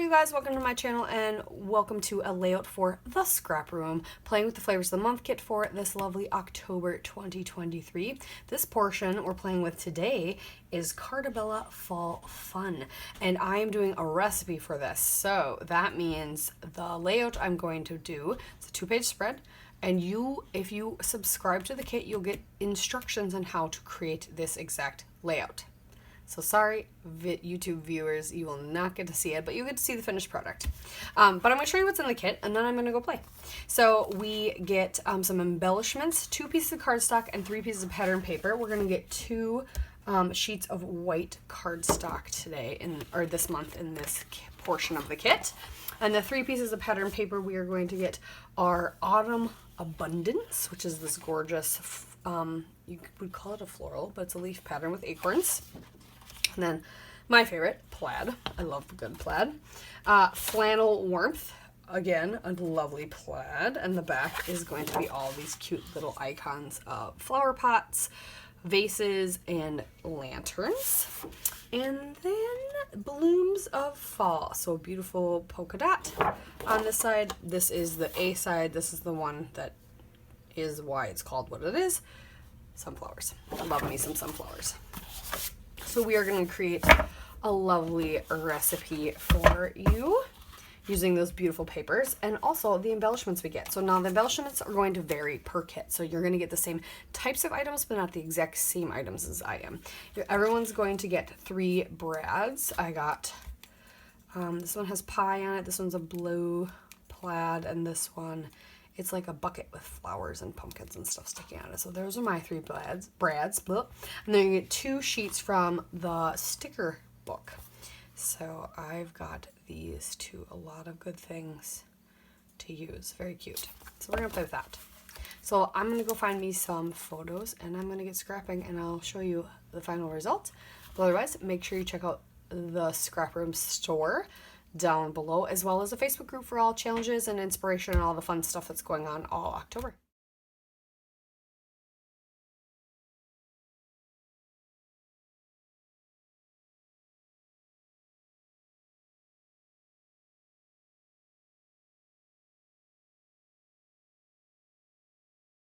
Hello you guys, welcome to my channel and welcome to a layout for the Scrap Room, playing with the Flavors of the Month kit for this lovely October 2023. This portion we're playing with today is Carta Fall Fun, and I am doing a recipe for this. So that means the layout I'm going to do, it's a 2-page spread, and if you subscribe to the kit, you'll get instructions on how to create this exact layout. So sorry, YouTube viewers, you will not get to see it, but you get to see the finished product. But I'm going to show you what's in the kit, and then I'm going to go play. So we get some embellishments, 2 pieces of cardstock, and 3 pieces of pattern paper. We're going to get 2 sheets of white cardstock today, or this month in this portion of the kit. And the 3 pieces of pattern paper we are going to get are Autumn Abundance, which is this gorgeous, you would call it a floral, but it's a leaf pattern with acorns. And then my favorite, plaid. I love the good plaid. Flannel Warmth. Again, a lovely plaid. And the back is going to be all these cute little icons of flower pots, vases, and lanterns. And then Blooms of Fall. So a beautiful polka dot on this side. This is the A side. This is the one that is why it's called what it is. Sunflowers. I love me some sunflowers. So we are going to create a lovely recipe for you using those beautiful papers and also the embellishments we get. So now the embellishments are going to vary per kit. So you're going to get the same types of items, but not the exact same items as I am. Everyone's going to get 3 brads. I got, this one has pie on it. This one's a blue plaid, and this one, it's like a bucket with flowers and pumpkins and stuff sticking out of it. So those are my 3 brads. Blah. And then you get 2 sheets from the sticker book. So I've got these 2, a lot of good things to use. Very cute. So we're going to play with that. So I'm going to go find me some photos and I'm going to get scrapping and I'll show you the final result. But otherwise, make sure you check out the Scrap Room store down below, as well as a Facebook group for all challenges and inspiration and all the fun stuff that's going on all October.